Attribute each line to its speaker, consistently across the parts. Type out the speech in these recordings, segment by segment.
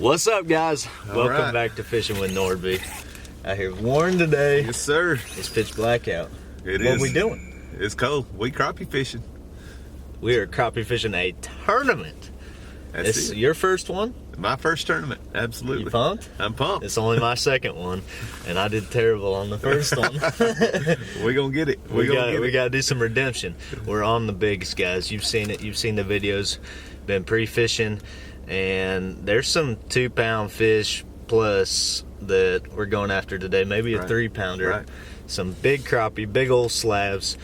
Speaker 1: What's up, guys? Welcome back to Fishing with Nordby. Out here Warren today.
Speaker 2: Yes, sir.
Speaker 1: It's pitch black out.
Speaker 2: What
Speaker 1: are we doing?
Speaker 2: It's cold. We crappie fishing.
Speaker 1: We are crappie fishing a tournament. It's your first one?
Speaker 2: My first tournament, absolutely.
Speaker 1: You pumped?
Speaker 2: I'm pumped.
Speaker 1: It's only my second one, and I did terrible on the first one.
Speaker 2: We're gonna get it.
Speaker 1: We got to do some redemption. We're on the bigs, guys. You've seen it. You've seen the videos. Been pre-fishing, and there's some 2-pound fish plus that we're going after today. Maybe a 3-pounder.
Speaker 2: Right.
Speaker 1: Some big crappie, big old slabs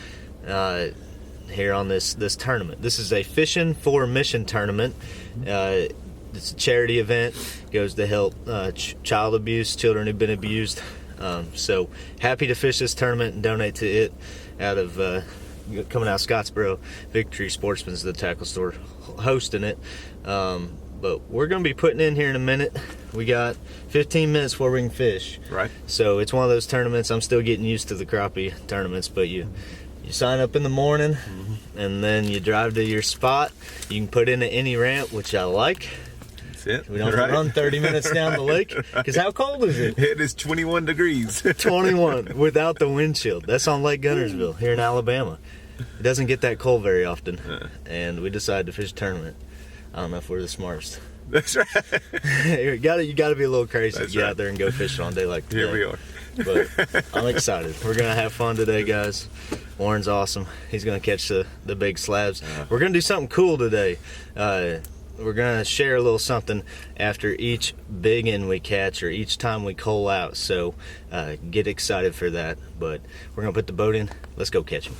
Speaker 1: here on this tournament. This is a Fishing for a Mission tournament. It's a charity event. Goes to help child abuse, children who've been abused. So happy to fish this tournament and donate to it out of coming out of Scottsboro. Victory Sportsman's the tackle store hosting it. But we're going to be putting in here in a minute. We got 15 minutes before we can fish.
Speaker 2: Right.
Speaker 1: So it's one of those tournaments. I'm still getting used to the crappie tournaments, but you sign up in the morning, and then you drive to your spot. You can put in any ramp, which I like.
Speaker 2: That's it.
Speaker 1: We don't have to run 30 minutes down the lake, because how cold is it?
Speaker 2: It is 21 degrees.
Speaker 1: 21 without the windshield. That's on Lake Guntersville here in Alabama. It doesn't get that cold very often, and we decided to fish a tournament. I don't know if we're the smartest.
Speaker 2: That's right.
Speaker 1: you got to be a little crazy to get out there and go fishing on a day like today.
Speaker 2: Here we are.
Speaker 1: But I'm excited. We're going to have fun today, guys. Warren's awesome. He's going to catch the big slabs. We're going to do something cool today. We're going to share a little something after each big one we catch or each time we coal out. So get excited for that. But we're going to put the boat in. Let's go catch them.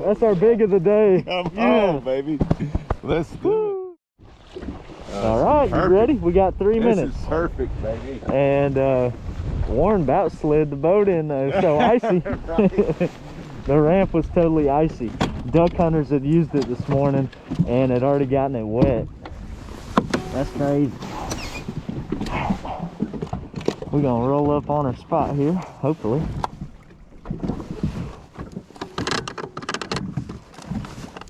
Speaker 1: That's our big of the day.
Speaker 2: Come on, baby. Let's do it.
Speaker 1: All right, you ready? We got 3 minutes.
Speaker 2: This is perfect, baby.
Speaker 1: And Warren about slid the boat in though, so icy. The ramp was totally icy. Duck hunters had used it this morning and had already gotten it wet. That's crazy. We're gonna roll up on our spot here, hopefully.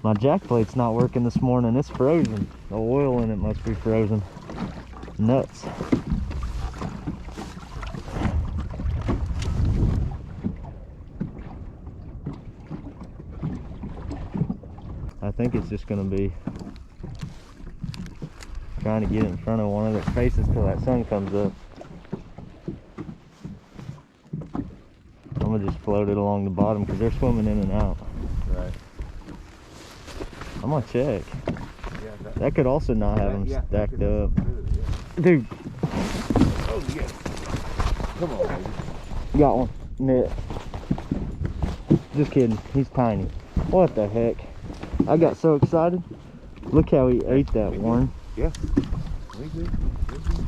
Speaker 1: My jack plate's not working this morning. It's frozen. The oil in it must be frozen. Nuts. I think it's just going to be trying to get in front of one of their faces till that sun comes up. I'm going to just float it along the bottom because they're swimming in and out.
Speaker 2: Right.
Speaker 1: I'm gonna check.
Speaker 2: Yeah,
Speaker 1: that could also not have them stacked up. Dude.
Speaker 2: Oh, yeah. Come on, baby.
Speaker 1: Got one. Net. Just kidding. He's tiny. What the heck? I got so excited. Look how he ate that, Warren.
Speaker 2: Yeah.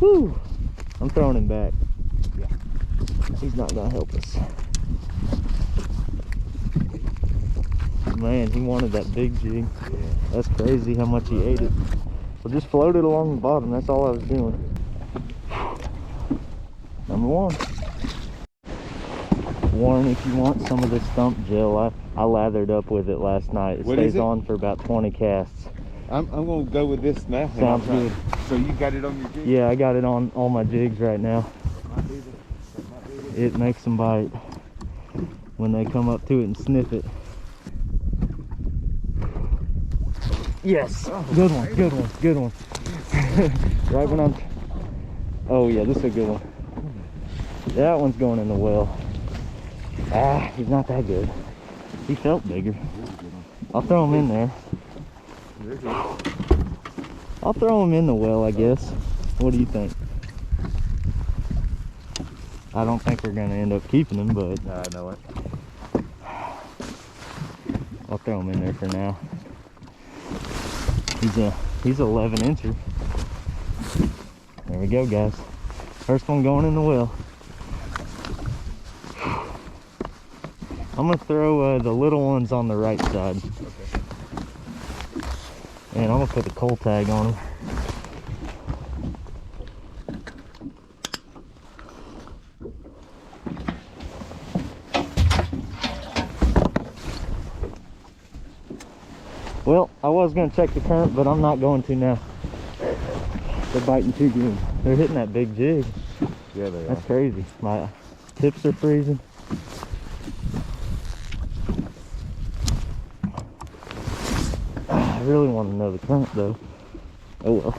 Speaker 1: Woo! I'm throwing him back.
Speaker 2: Yeah.
Speaker 1: He's not gonna help us. Man, he wanted that big jig.
Speaker 2: Yeah.
Speaker 1: That's crazy how much he ate it. Well, just float it along the bottom. That's all I was doing. Number one. Warren, if you want some of this stump gel, I lathered up with it last night. It stays on for about 20 casts.
Speaker 2: I'm gonna go with this now.
Speaker 1: Sounds good.
Speaker 2: So you got it on your jig?
Speaker 1: Yeah, I got it on all my jigs right now. It makes them bite when they come up to it and sniff it. Yes, good one, good one, good one. Right when I'm, oh yeah, this is a good one. That one's going in the well. Ah, he's not that good. He felt bigger. I'll throw him in there. I'll throw him in the well, I guess. What do you think? I don't think we're gonna end up keeping him, but
Speaker 2: I know it.
Speaker 1: I'll throw him in there for now. He's 11 incher. There we go, guys. First one going in the well. I'm gonna throw the little ones on the right side.
Speaker 2: Okay.
Speaker 1: And I'm gonna put the coal tag on them. Well, I was gonna check the current, but I'm not going to now. They're biting too good. They're hitting that big jig.
Speaker 2: Yeah, they
Speaker 1: That's
Speaker 2: are.
Speaker 1: crazy. My tips are freezing. I really want to know the current though. Oh well.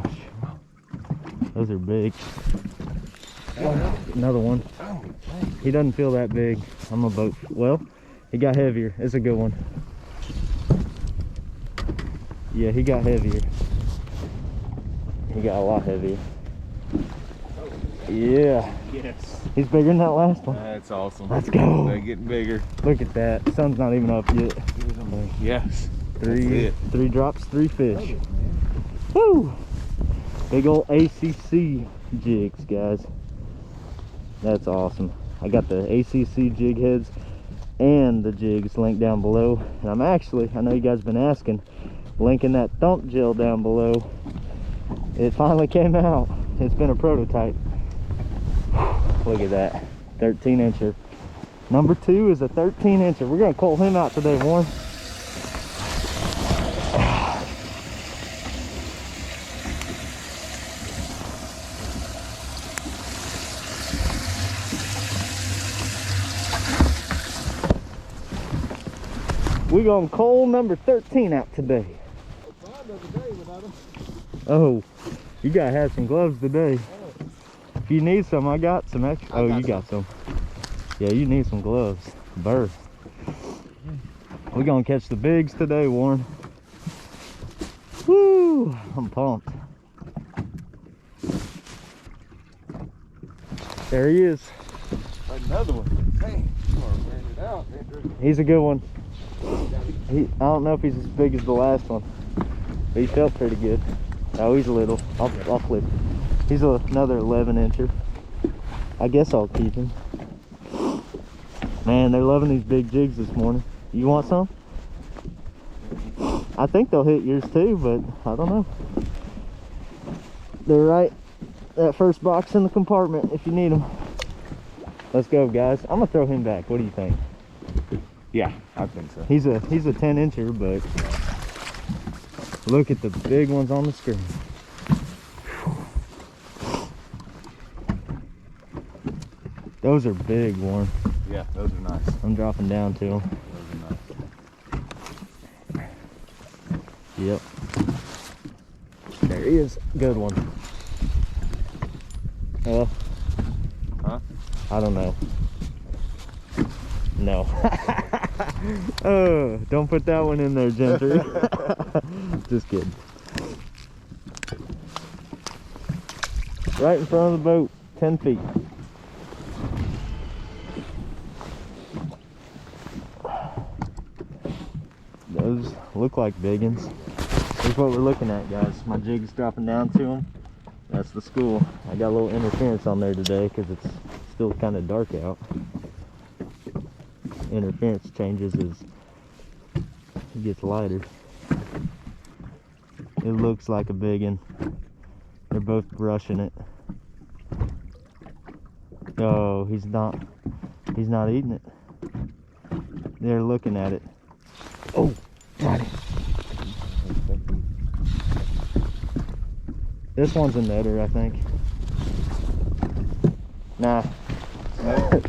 Speaker 1: Gosh. Those are big. Another one. He doesn't feel that big. I'm a boat. Well, he got heavier. It's a good one. Yeah, he got heavier. He got a lot heavier. Yeah.
Speaker 2: Yes.
Speaker 1: He's bigger than that last one.
Speaker 2: That's awesome.
Speaker 1: Let's go.
Speaker 2: They're getting bigger.
Speaker 1: Look at that. Sun's not even up yet.
Speaker 2: Yes.
Speaker 1: Three drops, 3 fish. Woo! Big old ACC jigs, guys. That's awesome. I got the ACC jig heads and the jigs linked down below. And I'm actually, I know you guys been asking, linking that thump gel down below. It finally came out. It's been a prototype. Look at that. 13 incher. Number 2 is a 13 incher. We're gonna call him out today, Warren. We're gonna call number 13 out today. Oh, you gotta have some gloves today. If you need some, I got some extra. Oh, you got some. Yeah, you need some gloves. Burr. We're gonna catch the bigs today, Warren. Woo! I'm pumped. There he is.
Speaker 2: Another one. Dang, you are wearing it out, Andrew.
Speaker 1: He's a good one. I don't know if he's as big as the last one, but he felt pretty good. Oh, he's a little. I'll flip. He's another 11 incher. I guess I'll keep him. Man, they're loving these big jigs this morning. You want some? I think they'll hit yours too, but I don't know. They're right that first box in the compartment if you need them. Let's go, guys. I'm gonna throw him back. What do you think?
Speaker 2: Yeah, I think so.
Speaker 1: He's a 10 incher, but look at the big ones on the screen. Those are big, Warren.
Speaker 2: Yeah, those are nice.
Speaker 1: I'm dropping down to them.
Speaker 2: Those are nice.
Speaker 1: Yep. There he is. Good one. Well,
Speaker 2: Huh?
Speaker 1: I don't know. No. Oh, don't put that one in there, Gentry. Just kidding. Right in front of the boat, 10 feet. Those look like big ones. Here's what we're looking at, guys. My jig's dropping down to them. That's the school. I got a little interference on there today because it's still kind of dark out. Interference changes as it gets lighter. It looks like a big one. They're both brushing it. Oh, he's not eating it. They're looking at it. Oh, got it. This one's a netter, I think. Nah.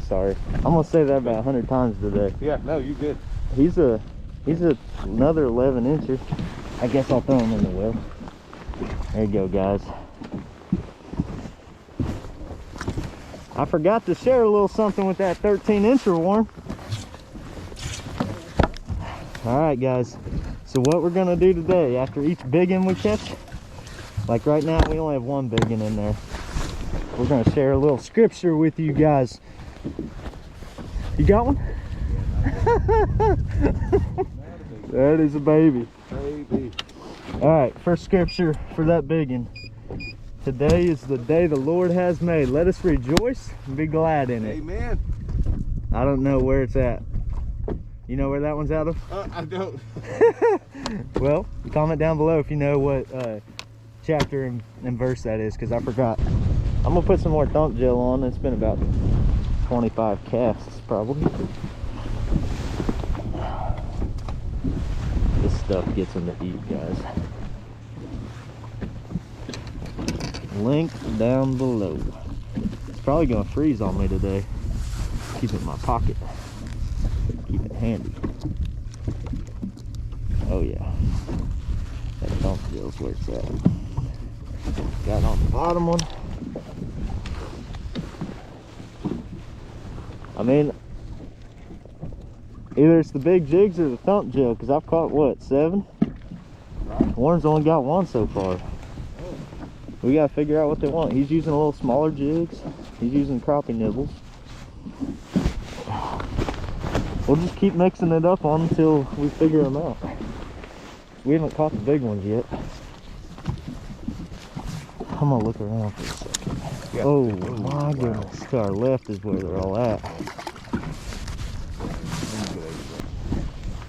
Speaker 1: Sorry. I'm gonna say that about 100 times today.
Speaker 2: Yeah, no, you good.
Speaker 1: He's another 11 incher. I guess I'll throw him in the well. There you go, guys. I forgot to share a little something with that 13 incher, Warren. All right, guys. So what we're gonna do today, after each biggin we catch, like right now we only have one biggin in there. We're gonna share a little scripture with you guys. You got one? That is a baby. All right, first scripture for that biggin. Today is the day the Lord has made. Let us rejoice and be glad in it.
Speaker 2: Amen.
Speaker 1: I don't know where it's at. You know where that one's out of?
Speaker 2: I don't.
Speaker 1: Well, comment down below if you know what chapter and verse that is, because I forgot. I'm gonna put some more thump gel on. It's been about 25 casts probably. This stuff gets them to eat, guys. Link down below. It's probably gonna freeze on me today. Keep it in my pocket. Keep it handy. Oh yeah. That thump gel's where it's at. Got on the bottom one. I mean, either it's the big jigs or the thump gel, because I've caught what, 7? Warren's only got 1 so far. We gotta figure out what they want. He's using a little smaller jigs. He's using crappie nibbles. We'll just keep mixing it up on until we figure them out. We haven't caught the big ones yet. I'm gonna look around for a second.
Speaker 2: Yeah.
Speaker 1: Oh my goodness, to our left is where they're all at.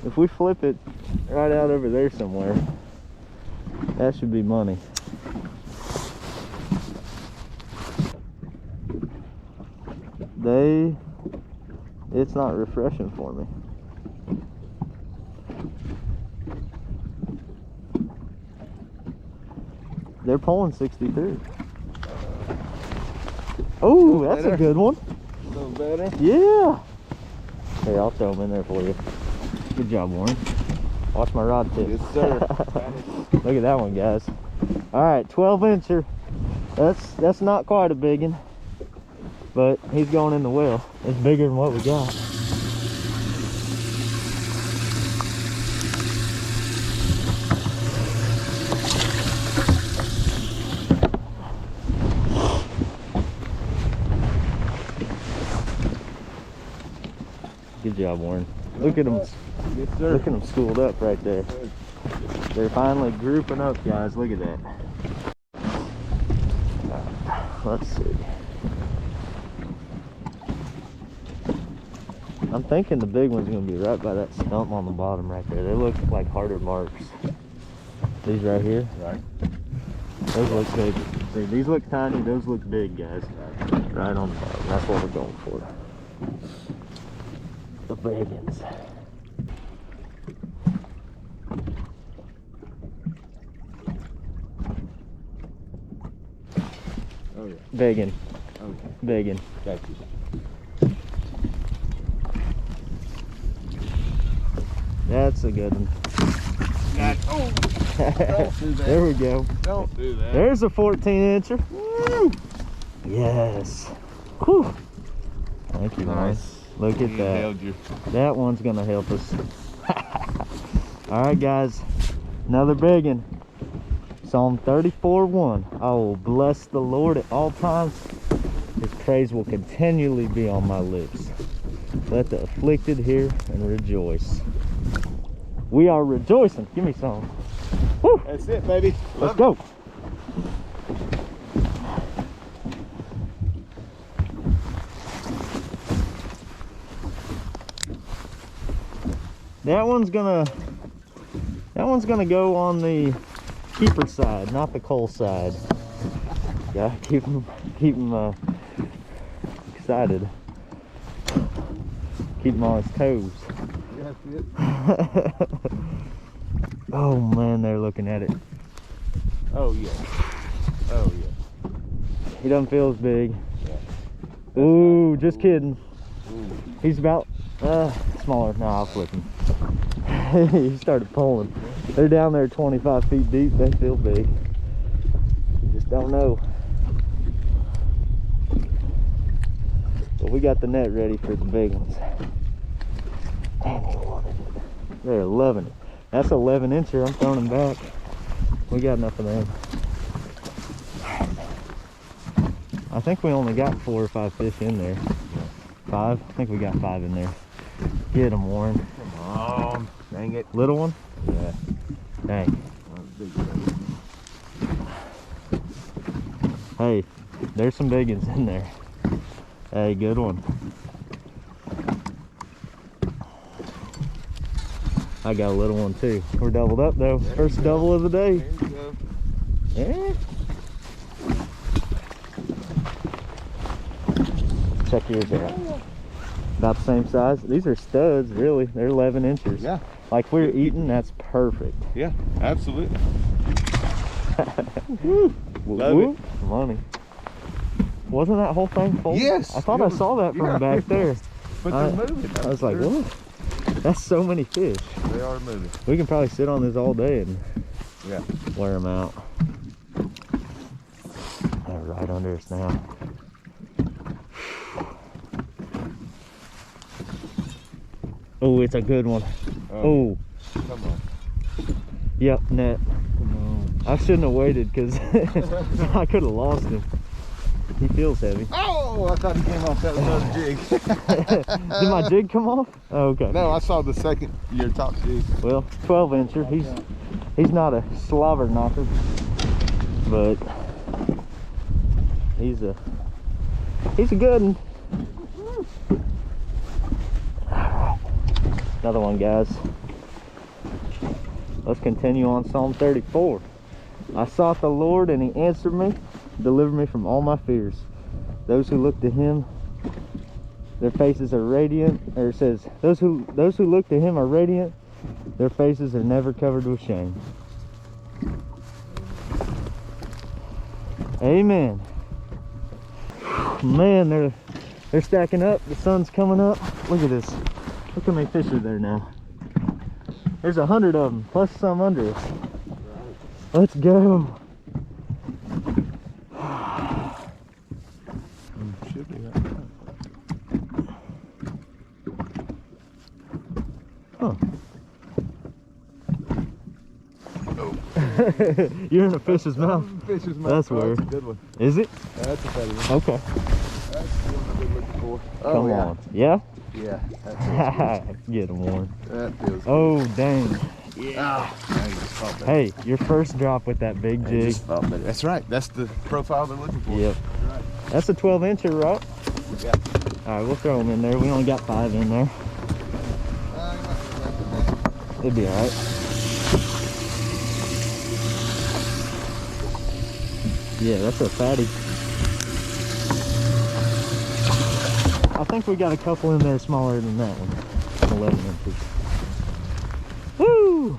Speaker 1: If we flip it right out over there somewhere, that should be money. It's not refreshing for me. They're pulling 63. Oh, that's a good one.
Speaker 2: A little better.
Speaker 1: Yeah. Hey, I'll throw them in there for you. Good job, Warren. Watch my rod tip.
Speaker 2: Yes, sir.
Speaker 1: Look at that one, guys. All right, 12-incher. That's not quite a big one, but he's going in the well. It's bigger than what we got. Good job, Warren. Look at them.
Speaker 2: Yes, sir.
Speaker 1: Look at them schooled up right there. They're finally grouping up, guys. Look at that. Let's see. I'm thinking the big one's going to be right by that stump on the bottom right there. They look like harder marks. These right here.
Speaker 2: Right.
Speaker 1: Those look big. See, these look tiny. Those look big, guys. Right on the bottom. That's what we're going for. The big ones.
Speaker 2: Oh yeah.
Speaker 1: Biggin.
Speaker 2: Okay.
Speaker 1: Biggin.
Speaker 2: Got you.
Speaker 1: That's a good one.
Speaker 2: Oh, don't do that.
Speaker 1: There we go.
Speaker 2: Don't do that.
Speaker 1: There's a 14-incher. Woo! Yes. Whew. Thank you, man.
Speaker 2: Nice.
Speaker 1: Look at
Speaker 2: You
Speaker 1: that.
Speaker 2: nailed your-
Speaker 1: That one's gonna help us. All right, guys. Another big one. Psalm 34:1. I will bless the Lord at all times. His praise will continually be on my lips. Let the afflicted hear and rejoice. We are rejoicing. Give me some. Woo!
Speaker 2: That's it, baby.
Speaker 1: Let's go. That one's gonna go on the keeper side, not the coal side. Gotta keep him excited. Keep him on his toes.
Speaker 2: That's it.
Speaker 1: Oh man, they're looking at it.
Speaker 2: Oh yeah. Oh yeah.
Speaker 1: He doesn't feel as big.
Speaker 2: Yeah.
Speaker 1: Ooh, just kidding.
Speaker 2: Ooh.
Speaker 1: He's about smaller. No, I'll flip him. He started pulling. They're down there 25 feet deep. They feel big. You just don't know. But we got the net ready for the big ones. Damn, he wanted it. They're loving it. That's 11 incher. I'm throwing them back. We got enough of them. I think we only got 4 or 5 fish in there. 5? I think we got 5 in there. Get them, Warren.
Speaker 2: Come on. Dang it.
Speaker 1: Little one?
Speaker 2: Yeah.
Speaker 1: Dang. Hey, there's some big ones in there. Hey, good one. I got a little one too. We're doubled up though. First double of the day.
Speaker 2: There you go.
Speaker 1: Yeah. Check yours out. About the same size. These are studs, really. They're 11 inches.
Speaker 2: Yeah.
Speaker 1: Like we're eating, that's perfect.
Speaker 2: Yeah, absolutely.
Speaker 1: Love it. Money. Wasn't that whole thing full?
Speaker 2: Yes.
Speaker 1: I thought I saw that from back there.
Speaker 2: But they're moving.
Speaker 1: I was like, what? That's so many fish.
Speaker 2: They are moving.
Speaker 1: We can probably sit on this all day and wear them out. They're right under us now. Oh, it's a good one. Oh.
Speaker 2: Come on.
Speaker 1: Yep, net.
Speaker 2: Come on.
Speaker 1: I shouldn't have waited because I could have lost him. He feels heavy.
Speaker 2: Oh, I thought he came off. That was another jig.
Speaker 1: Did my jig come off? Oh, okay.
Speaker 2: No, I saw the second, your top jig.
Speaker 1: Well, 12 incher. He's not a slobber knocker, but he's a good one. Another one, guys. Let's continue on Psalm 34. I sought the Lord and he answered me, delivered me from all my fears. Those who look to him, their faces are radiant. Or it says, those who look to him are radiant, their faces are never covered with shame. Amen. Man, they're stacking up. The sun's coming up. Look at this. Look how many fish are there now. There's 100 of them, plus some under us. Let's go.
Speaker 2: Should be right now.
Speaker 1: Huh. You're in a fish's mouth.
Speaker 2: Fish's mouth.
Speaker 1: That's weird.
Speaker 2: That's a good one.
Speaker 1: Is it?
Speaker 2: That's a better one.
Speaker 1: Okay.
Speaker 2: That's the one I've been looking for.
Speaker 1: Come on. Yeah?
Speaker 2: Yeah. That feels
Speaker 1: Get him, Warren.
Speaker 2: good. That feels good.
Speaker 1: Oh, dang.
Speaker 2: Yeah. Now you just felt better.
Speaker 1: Hey, your first drop with that big
Speaker 2: You
Speaker 1: jig.
Speaker 2: just felt better. That's right. That's the profile they're looking for.
Speaker 1: Yep.
Speaker 2: That's right.
Speaker 1: That's a 12 incher, right?
Speaker 2: Yeah.
Speaker 1: All right, we'll throw them in there. We only got 5 in there. It'd be all right. Yeah, that's a fatty. I think we got a couple in there smaller than that one. 11 inches. Woo!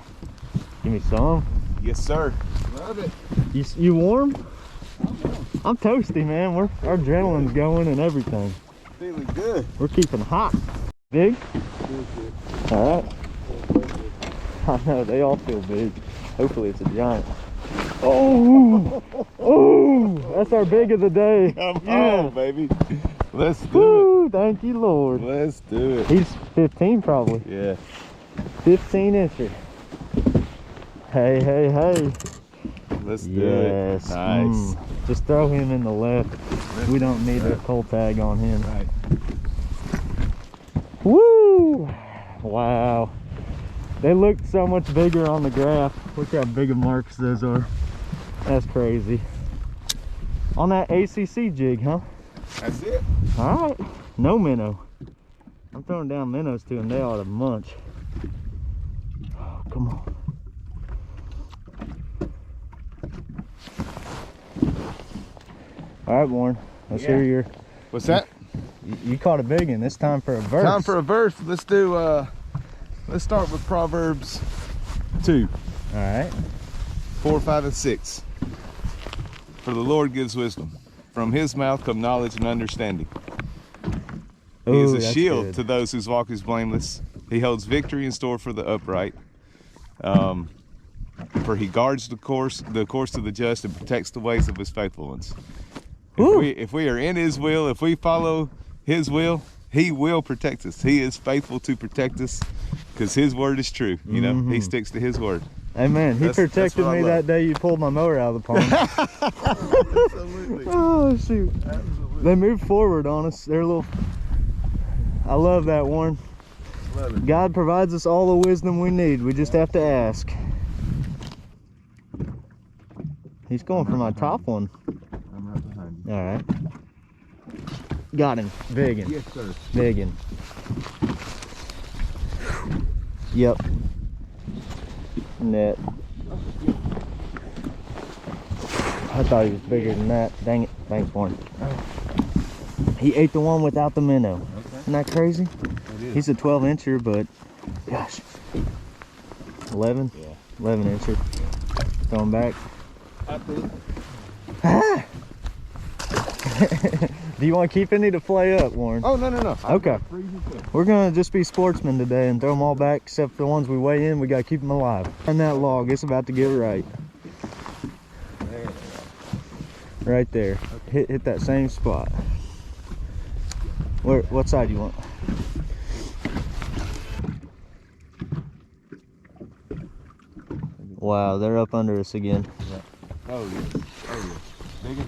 Speaker 1: Give me some.
Speaker 2: Yes, sir. Love it.
Speaker 1: You warm? I'm toasty, man. Our adrenaline's going and everything.
Speaker 2: Feeling good.
Speaker 1: We're keeping hot. Big? All right. I know, they all feel big. Hopefully it's a giant. Oh! Oh! That's our big of the day.
Speaker 2: Come on, baby. Let's do
Speaker 1: Woo! Thank you, Lord.
Speaker 2: it. Let's do it.
Speaker 1: He's 15 probably.
Speaker 2: Yeah.
Speaker 1: 15 incher. Hey, hey, hey.
Speaker 2: Let's do
Speaker 1: Yes.
Speaker 2: it. Nice.
Speaker 1: Just throw him in the left. We don't need a pull tag on him.
Speaker 2: Right.
Speaker 1: Woo! Wow. They look so much bigger on the graph. Look how big of marks those are. That's crazy. On that ACC jig, huh?
Speaker 2: That's it.
Speaker 1: All right. No minnow. I'm throwing down minnows to them. They ought to munch. Oh, come on. All right, Warren. Let's hear your...
Speaker 2: What's that?
Speaker 1: You caught a big one. It's time for a verse.
Speaker 2: Time for a verse. Let's do, let's start with Proverbs 2.
Speaker 1: All right.
Speaker 2: 4, 5, and 6. For the Lord gives wisdom. From his mouth come knowledge and understanding. He is
Speaker 1: Ooh,
Speaker 2: a
Speaker 1: that's
Speaker 2: shield
Speaker 1: good.
Speaker 2: to those whose walk is blameless. He holds victory in store for the upright. For he guards the course of the just and protects the ways of his faithful ones. If we are in his will, if we follow his will, he will protect us. He is faithful to protect us because his word is true. You know, he sticks to his word.
Speaker 1: Amen. He protected me that day you pulled my mower out of the pond.
Speaker 2: Absolutely.
Speaker 1: Oh shoot.
Speaker 2: Absolutely.
Speaker 1: They move forward on us. They're a little. I love that, Warren.
Speaker 2: Love it.
Speaker 1: God provides us all the wisdom we need. We just have to ask. He's going for my top one.
Speaker 2: I'm right behind you.
Speaker 1: All right. Got him. Biggin.
Speaker 2: Yes, sir.
Speaker 1: Biggin. Yep. Net. I thought he was bigger than that. Dang it. Thanks, Warren. He ate the one without the minnow.
Speaker 2: Okay.
Speaker 1: Isn't that crazy?
Speaker 2: It is.
Speaker 1: He's a 12-incher, but gosh. 11?
Speaker 2: Yeah.
Speaker 1: 11-incher. Going back.
Speaker 2: Absolutely.
Speaker 1: Ah! Do you want to keep any to play up, Warren?
Speaker 2: Oh, no.
Speaker 1: Okay. We're going to just be sportsmen today and throw them all back, except for the ones we weigh in. We got to keep them alive. And that log, it's about to get right.
Speaker 2: There.
Speaker 1: Right there. Okay. Hit that same spot. What side do you want? Wow, they're up under us again.
Speaker 2: Yeah. Oh, yeah. Oh, yeah. Bigger.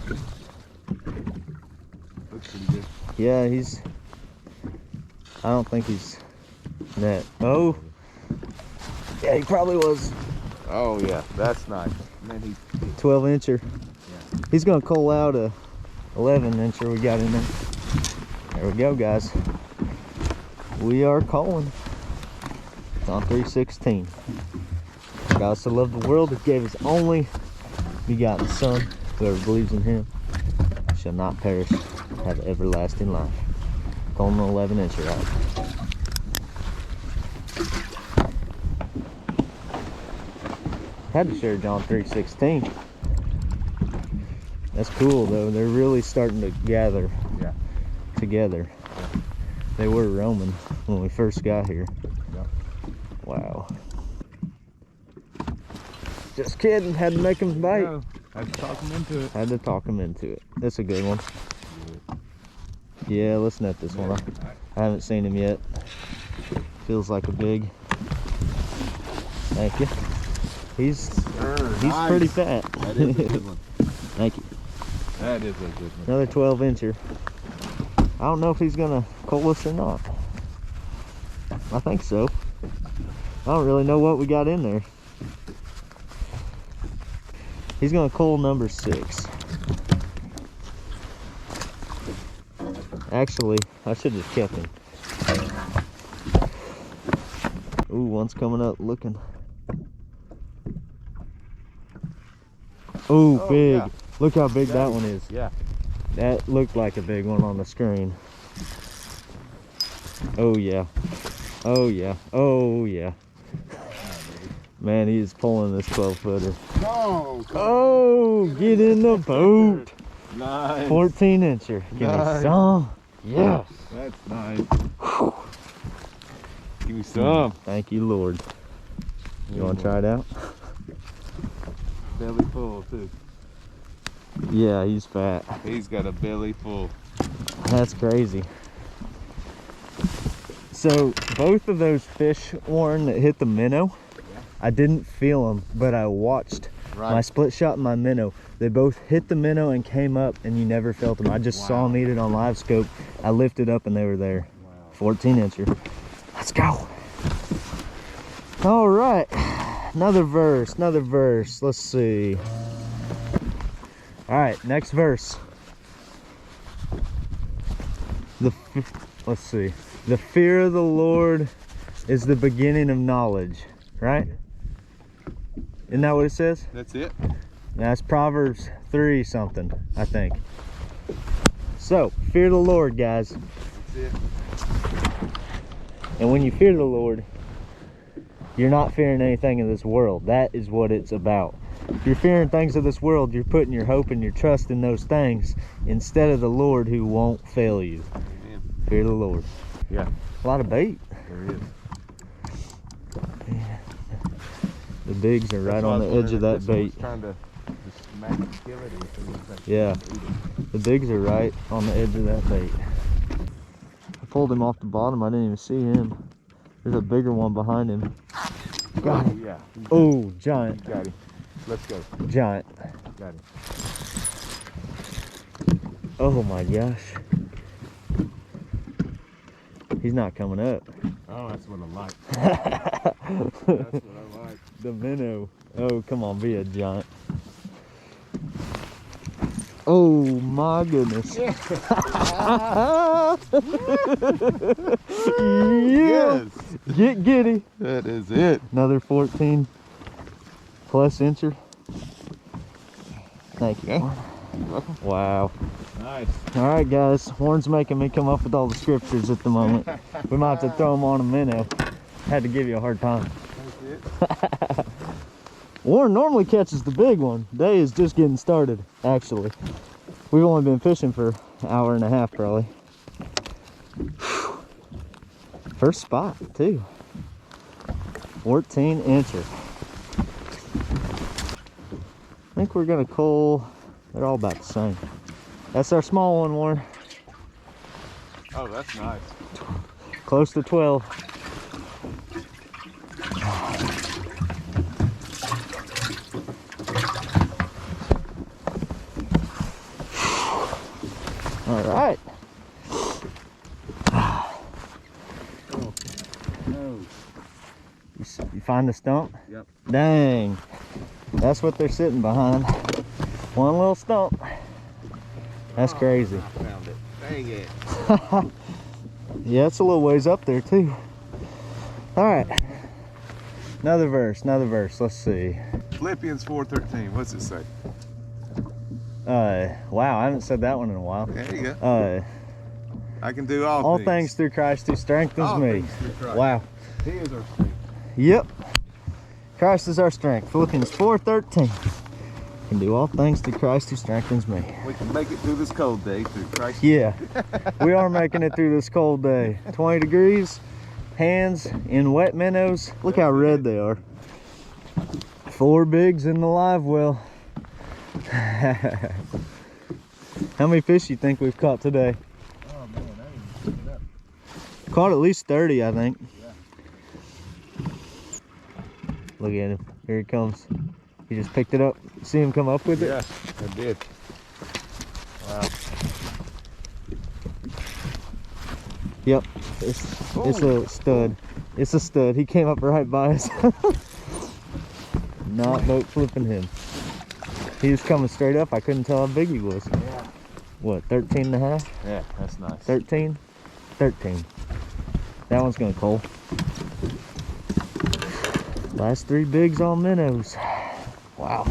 Speaker 2: Looks pretty good.
Speaker 1: Yeah, I don't think he's net. Oh. Yeah, he probably was.
Speaker 2: Oh, yeah. That's nice. And then he's
Speaker 1: 12-incher.
Speaker 2: Yeah.
Speaker 1: He's going to cull out a 11-incher we got in there. There we go, guys. We are calling. It's on 3:16. God so loved the world, He gave His only begotten Son. Whoever believes in Him shall not perish, have everlasting life. Calling an 11-incher out. Had to share John 3:16. That's cool though. They're really starting to gather together.
Speaker 2: Yeah.
Speaker 1: They were roaming when we first got here.
Speaker 2: Yep.
Speaker 1: Wow. Just kidding. Had to make them bite.
Speaker 2: No, had to talk him into it.
Speaker 1: Had to talk them into it. That's a good one. Yeah, let's net this one. I haven't seen him yet. Feels like a big. Thank you. He's
Speaker 2: Nice.
Speaker 1: pretty fat.
Speaker 2: That is a good one.
Speaker 1: Thank you.
Speaker 2: That is a good one.
Speaker 1: Another 12-incher. I don't know if he's gonna cull us or not. I think so. I don't really know what we got in there. He's gonna cull number 6. Actually, I should have kept him. Ooh, one's coming up looking. Ooh,
Speaker 2: Oh,
Speaker 1: big.
Speaker 2: yeah.
Speaker 1: Look how big that one is.
Speaker 2: Yeah.
Speaker 1: That looked like a big one on the screen. Oh yeah. Oh yeah. Oh yeah. Man, he is pulling this 12-footer.
Speaker 2: No.
Speaker 1: Oh, get in the boat.
Speaker 2: Nice.
Speaker 1: 14-incher. Give me
Speaker 2: Nice.
Speaker 1: some. Yes.
Speaker 2: That's nice. Give me some.
Speaker 1: Thank you, Lord. You want to try it out?
Speaker 2: Belly full too.
Speaker 1: Yeah, he's fat.
Speaker 2: He's got a belly full.
Speaker 1: That's crazy. So both of those fish, Warren, that hit the minnow, I didn't feel them, but I watched my split shot and my minnow. They both hit the minnow and came up, and you never felt them. I just saw them eat it on live scope. I lifted up and they were there.
Speaker 2: Wow.
Speaker 1: 14-incher. Let's go. All right, another verse. Let's see. All right, next verse. Let's see. The fear of the Lord is the beginning of knowledge, right? Isn't that what it says?
Speaker 2: That's it.
Speaker 1: That's Proverbs 3 something, I think. So, fear the Lord, guys.
Speaker 2: That's it.
Speaker 1: And when you fear the Lord, you're not fearing anything in this world. That is what it's about. If you're fearing things of this world, you're putting your hope and your trust in those things instead of the Lord who won't fail you.
Speaker 2: Amen.
Speaker 1: Fear the Lord.
Speaker 2: Yeah.
Speaker 1: A lot of bait.
Speaker 2: There is.
Speaker 1: The bigs are right
Speaker 2: That's
Speaker 1: on
Speaker 2: why I
Speaker 1: the
Speaker 2: was
Speaker 1: edge of
Speaker 2: wondering if
Speaker 1: that
Speaker 2: this one was
Speaker 1: bait.
Speaker 2: Trying to just smack it, kill it, or something.
Speaker 1: Yeah. The bigs are right on the edge of that bait. I pulled him off the bottom. I didn't even see him. There's a bigger one behind him. Got him.
Speaker 2: Yeah.
Speaker 1: Oh, giant.
Speaker 2: Got him. Let's go.
Speaker 1: Giant.
Speaker 2: Got him.
Speaker 1: Oh my gosh. He's not coming up.
Speaker 2: Oh, that's what I like. That's what I like.
Speaker 1: The minnow. Oh, come on, be a giant. Oh my goodness.
Speaker 2: Yeah.
Speaker 1: Yes. Get giddy.
Speaker 2: That is it.
Speaker 1: Another 14 plus incher. Thank you.
Speaker 2: Okay.
Speaker 1: Wow.
Speaker 2: Nice.
Speaker 1: All right, guys. Warren's making me come up with all the scriptures at the moment. We might have to throw them on a minnow. Had to give you a hard time.
Speaker 2: That's it.
Speaker 1: Warren normally catches the big one. Day is just getting started, actually. We've only been fishing for an hour and a half, probably. First spot, too. 14 incher. I think we're gonna cull. They're all about the same. That's our small one, Warren.
Speaker 2: Oh, that's nice.
Speaker 1: Close to 12. All right.
Speaker 2: Oh. No.
Speaker 1: You find the stump?
Speaker 2: Yep.
Speaker 1: Dang. That's what they're sitting behind. One little stump. That's crazy.
Speaker 2: I found it. Dang it.
Speaker 1: Yeah, it's a little ways up there too. All right. Another verse. Let's see.
Speaker 2: Philippians 4:13. What's it say?
Speaker 1: Wow, I haven't said that one in a while.
Speaker 2: There you go. I can do all
Speaker 1: Things through Christ who strengthens
Speaker 2: All
Speaker 1: me.
Speaker 2: things through Christ.
Speaker 1: Wow.
Speaker 2: He is our strength.
Speaker 1: Yep. Christ is our strength. Philippians 4:13. Can do all things through Christ who strengthens me.
Speaker 2: We can make it through this cold day through Christ.
Speaker 1: Yeah, we are making it through this cold day. 20 degrees, hands in wet minnows. Look how red they are. 4 bigs in the live well. How many fish you think we've caught today?
Speaker 2: Oh man, I ain't even picked it up.
Speaker 1: Caught at least 30, I think.
Speaker 2: Yeah.
Speaker 1: Look at him. Here he comes. He just picked it up. See him come up with it?
Speaker 2: Yeah, I did. Wow.
Speaker 1: Yep. It's a stud. It's a stud. He came up right by us. Not boat flipping him. He was coming straight up. I couldn't tell how big he was.
Speaker 2: Yeah.
Speaker 1: What, 13 and a half?
Speaker 2: Yeah, that's nice.
Speaker 1: 13? 13. That one's gonna cull. Last 3 bigs on minnows. Wow.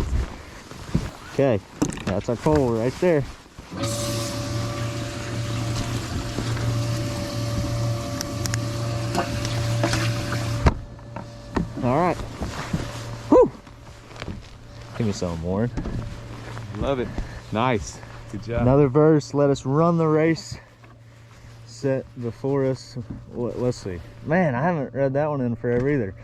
Speaker 1: Okay, that's our cull right there. All right. Whew. Give me some, Warren.
Speaker 2: Love it. Nice. Good job.
Speaker 1: Another verse. Let us run the race set before us. Let's see. Man, I haven't read that one in forever either.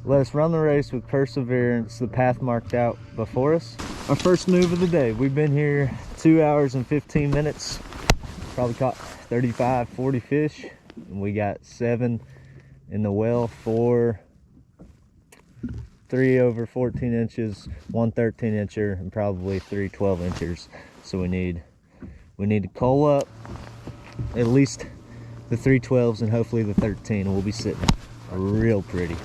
Speaker 1: Let us run the race with perseverance, the path marked out before us. Our first move of the day. We've been here 2 hours and 15 minutes. Probably caught 35, 40 fish. And we got 7 in the well, 3 over 14 inches, 1 13 incher, and probably 3 12 inchers. So we need to cull up at least the 3 12s and hopefully the 13, and we'll be sitting real pretty.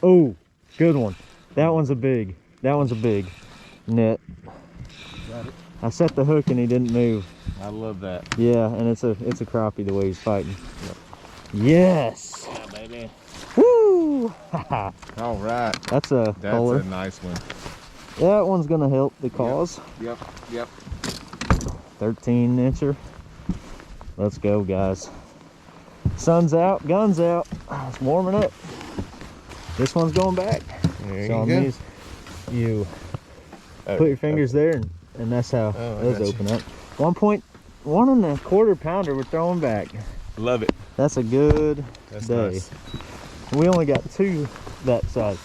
Speaker 1: Oh, good one. That one's a big net.
Speaker 2: Got it.
Speaker 1: I set the hook and he didn't move.
Speaker 2: I love that.
Speaker 1: Yeah, and it's a crappie the way he's fighting. Yep. Yes.
Speaker 2: Yeah, baby.
Speaker 1: Woo!
Speaker 2: All right.
Speaker 1: That's a
Speaker 2: That's
Speaker 1: color.
Speaker 2: a nice one.
Speaker 1: That one's gonna help the cause.
Speaker 2: Yep.
Speaker 1: 13 incher. Let's go, guys. Sun's out, guns out. It's warming up. This one's going back.
Speaker 2: There
Speaker 1: So
Speaker 2: you
Speaker 1: on
Speaker 2: go.
Speaker 1: these, you put your fingers there, and that's how
Speaker 2: Oh, I
Speaker 1: those
Speaker 2: got you.
Speaker 1: open up. 1.1 1/4 pounder we're throwing back.
Speaker 2: Love it.
Speaker 1: That's a good
Speaker 2: That's
Speaker 1: day.
Speaker 2: nice.
Speaker 1: We only got 2 that size.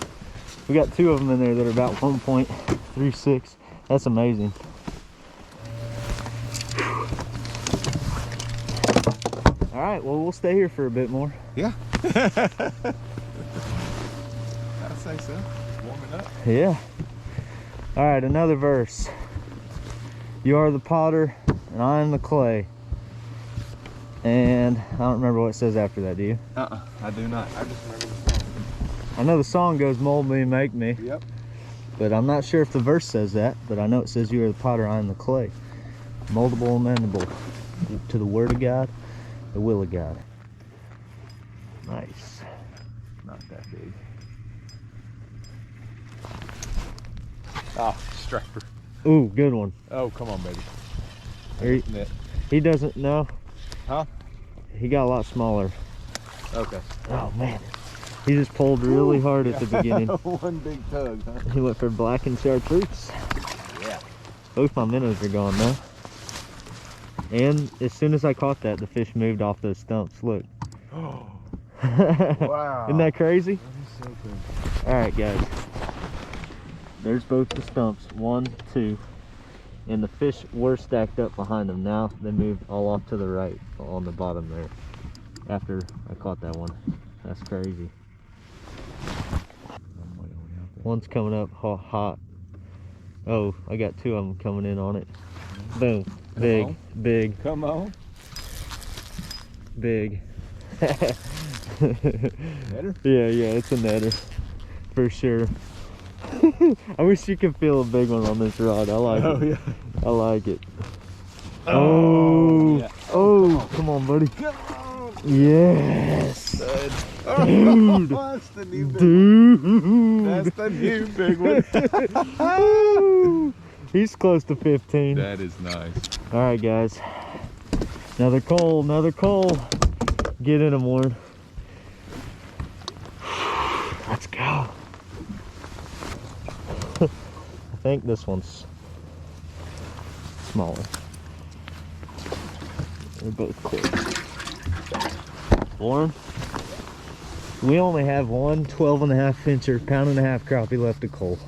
Speaker 1: We got 2 of them in there that are about 1.36. That's amazing. All right, well, we'll stay here for a bit more.
Speaker 2: Yeah. I'd say so. It's warming up.
Speaker 1: Yeah. All right, another verse. You are the potter, and I am the clay. And I don't remember what it says after that, do you?
Speaker 2: I do not. I just remember the song.
Speaker 1: I know the song goes, mold me, make me.
Speaker 2: Yep.
Speaker 1: But I'm not sure if the verse says that, but I know it says you are the potter, I am the clay. Moldable and mendable to the word of God, the will of God. Nice.
Speaker 2: Not that big. Ah, striper.
Speaker 1: Ooh, good one.
Speaker 2: Oh, come on, baby.
Speaker 1: He doesn't know.
Speaker 2: Huh?
Speaker 1: He got a lot smaller.
Speaker 2: Okay.
Speaker 1: Oh man. He just pulled really hard at the beginning.
Speaker 2: One big tug, huh?
Speaker 1: He went for black and chartreuse.
Speaker 2: Yeah.
Speaker 1: Both my minnows are gone now. And as soon as I caught that, the fish moved off those stumps. Look.
Speaker 2: Oh. Wow.
Speaker 1: Isn't that crazy?
Speaker 2: That is so cool.
Speaker 1: Alright guys. There's both the stumps. 1, 2. And the fish were stacked up behind them. Now they moved all off to the right on the bottom there. After I caught that one. That's crazy. One's coming up hot. Oh, I got 2 of them coming in on it. Boom. Big, big.
Speaker 2: Come on.
Speaker 1: Big.
Speaker 2: Netter?
Speaker 1: Yeah, it's a netter. For sure. I wish you could feel a big one on this rod. I like it.
Speaker 2: Yeah.
Speaker 1: I like it.
Speaker 2: Oh, yeah.
Speaker 1: Come on, buddy.
Speaker 2: Come on.
Speaker 1: Yes.
Speaker 2: Dude. That's the new big
Speaker 1: Dude.
Speaker 2: one. That's the new big one.
Speaker 1: He's close to 15.
Speaker 2: That is nice.
Speaker 1: All right, guys. Another coal, another coal. Get in him, Warren. Let's go. I think this one's smaller. They're both close. Warren, we only have one 12.5-incher, 1.5-pound crappie left to coal.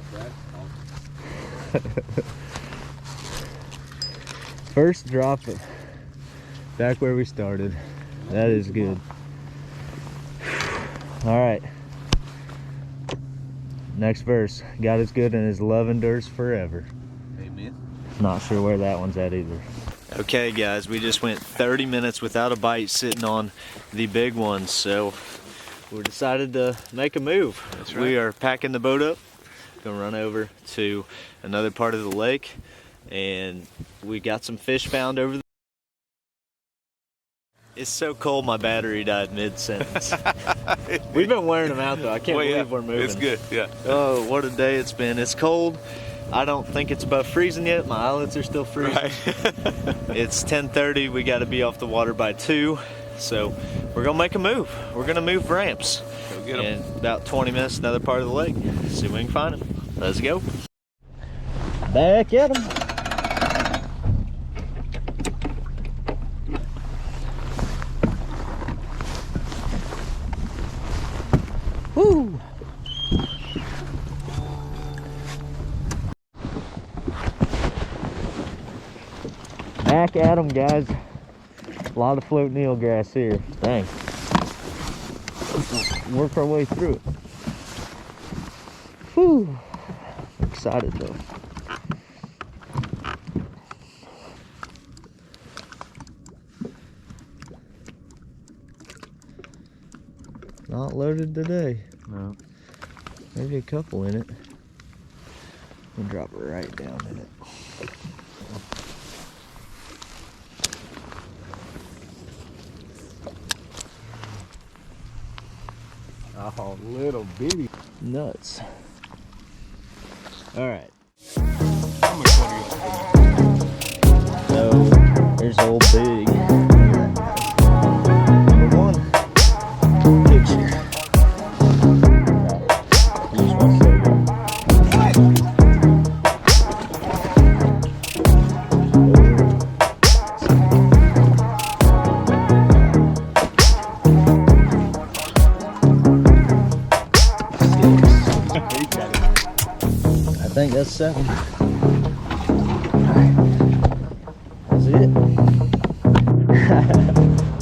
Speaker 1: First drop it back where we started. That is good. All right. Next verse. God is good and his love endures forever.
Speaker 2: Amen.
Speaker 1: Not sure where that one's at either. Okay guys, we just went 30 minutes without a bite sitting on the big one, so we decided to make a move.
Speaker 2: That's right.
Speaker 1: We are packing the boat up, gonna run over to another part of the lake, and we got some fish found over there. It's so cold my battery died mid-sentence. We've been wearing them out though. I can't believe we're moving.
Speaker 2: It's good, yeah.
Speaker 1: Oh, what a day it's been. It's cold. I don't think it's above freezing yet. My eyelids are still freezing.
Speaker 2: Right.
Speaker 1: It's 10:30. We got to be off the water by 2. So we're going to make a move. We're going to move ramps.
Speaker 2: Go get 'em.
Speaker 1: In about 20 minutes, another part of the lake. See if we can find them. Let's go. Back at them. Woo! Back at them, guys. A lot of floating eelgrass here. Dang. Work our way through it. Whew. Excited though. Not loaded today.
Speaker 2: No.
Speaker 1: Maybe a couple in it. We'll drop it right down in it.
Speaker 2: Oh, little bitty.
Speaker 1: Nuts. All right.
Speaker 2: How much water you got?
Speaker 1: So there's old big. Number 1 picture. Use one photo. I think that's 7. Alright. That's it.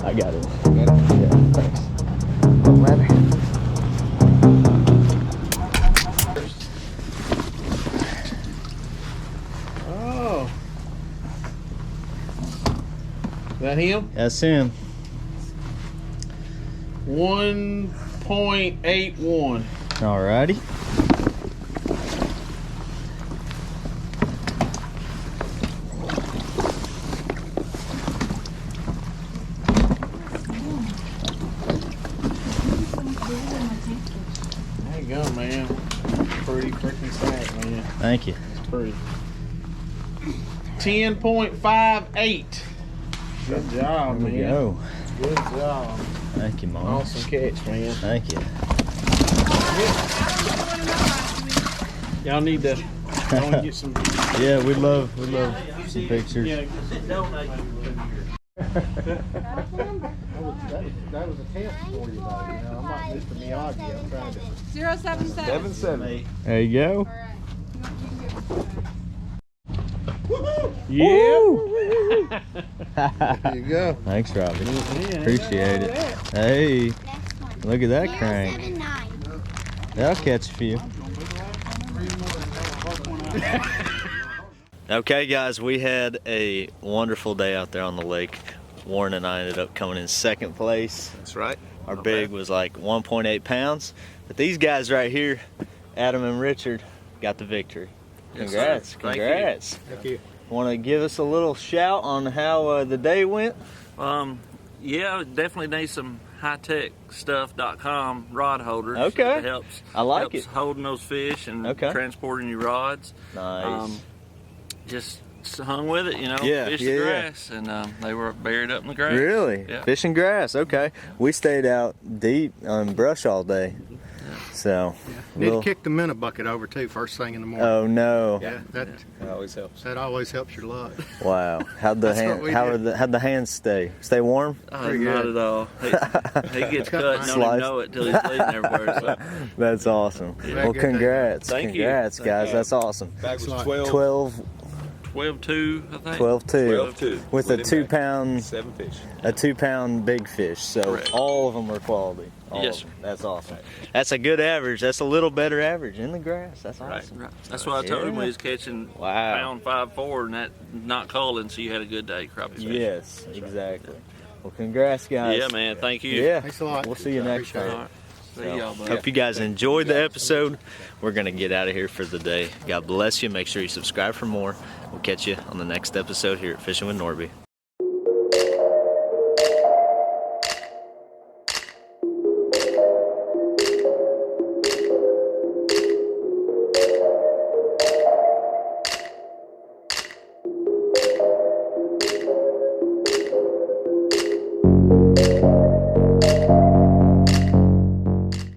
Speaker 1: I I got it.
Speaker 2: You got it?
Speaker 1: Yeah, thanks. Ladder.
Speaker 3: Oh. Is that him?
Speaker 1: That's him.
Speaker 3: 1.81.
Speaker 1: Alrighty.
Speaker 3: There you go, man. Pretty freaking stack, man.
Speaker 1: Thank you.
Speaker 3: It's pretty. 10.58. Good job,
Speaker 1: There we
Speaker 3: man.
Speaker 1: go.
Speaker 3: Good job.
Speaker 1: Thank you, Mom.
Speaker 3: Awesome catch, man.
Speaker 1: Thank you.
Speaker 3: Y'all need to get some.
Speaker 1: Yeah, we love some pictures.
Speaker 3: Yeah, that was a test for you, though. You know, I'm not Mr. Miyagi. I'm trying to.
Speaker 4: 077.
Speaker 2: 7-7.
Speaker 1: There you go.
Speaker 3: Yeah.
Speaker 2: There you go.
Speaker 1: Thanks, Robbie.
Speaker 3: Yeah,
Speaker 1: Appreciate it. Hey, look at that crank.
Speaker 4: 079.
Speaker 1: That'll catch a few. Okay, guys, we had a wonderful day out there on the lake. Warren and I ended up coming in second place.
Speaker 2: That's right.
Speaker 1: Our big was like 1.8 pounds. But these guys right here, Adam and Richard, got the victory. Congrats.
Speaker 5: Thank you.
Speaker 1: Congrats.
Speaker 3: Thank you.
Speaker 1: Want to give us a little shout on how the day went?
Speaker 5: Yeah, definitely need some hightechstuff.com rod holders.
Speaker 1: Okay.
Speaker 5: It helps.
Speaker 1: I like
Speaker 5: helps
Speaker 1: it.
Speaker 5: holding those fish and
Speaker 1: Okay.
Speaker 5: transporting your rods.
Speaker 1: Nice.
Speaker 5: Just hung with it, you know.
Speaker 1: Yeah,
Speaker 5: Fished
Speaker 1: yeah,
Speaker 5: the
Speaker 1: yeah.
Speaker 5: grass, and they were buried up in the grass.
Speaker 1: Really?
Speaker 5: Yeah.
Speaker 1: Fishing grass, okay. We stayed out deep on brush all day. So,
Speaker 6: Need to kick the minute bucket over too first thing in the morning.
Speaker 1: oh no.
Speaker 6: Yeah, that
Speaker 2: always helps.
Speaker 6: that always helps your luck.
Speaker 1: Wow. How'd the
Speaker 6: That's what we did.
Speaker 1: how'd the hands stay? Stay warm?
Speaker 6: Pretty
Speaker 5: Not
Speaker 6: good.
Speaker 5: at all. He gets cut and don't
Speaker 1: Sliced.
Speaker 5: even know it till he's bleeding everywhere. So.
Speaker 1: That's awesome.
Speaker 6: Yeah.
Speaker 1: Well,
Speaker 6: Good day.
Speaker 1: congrats.
Speaker 5: Thank you.
Speaker 1: Congrats, guys. That's awesome.
Speaker 2: Bag was
Speaker 6: It's like
Speaker 2: 12.
Speaker 5: 12-2, I think.
Speaker 1: 12-2.
Speaker 2: 12-2.
Speaker 1: With a
Speaker 2: Split it
Speaker 1: 2
Speaker 2: back.
Speaker 1: pound
Speaker 2: 7 fish.
Speaker 1: a 2 pound big fish. So
Speaker 5: Correct.
Speaker 1: all of them were quality. All
Speaker 5: Yes,
Speaker 1: of them.
Speaker 5: sir.
Speaker 1: That's awesome. That's a good average. That's a little better average in the grass. That's
Speaker 5: Right,
Speaker 1: awesome.
Speaker 5: right. That's what I told him.
Speaker 1: Yeah.
Speaker 5: We was catching
Speaker 1: Wow.
Speaker 5: pound 5-4 and that not calling, so you had a good day crappie fishing.
Speaker 1: Yes, exactly. Well, congrats, guys.
Speaker 5: Yeah, man. Thank you.
Speaker 1: Yeah.
Speaker 6: Thanks a lot.
Speaker 1: We'll see you next
Speaker 6: Appreciate
Speaker 1: time.
Speaker 5: All right. See y'all, buddy.
Speaker 1: Hope you guys enjoyed the episode. We're going to get out of here for the day. God bless you. Make sure you subscribe for more. We'll catch you on the next episode here at Fishing with Norby.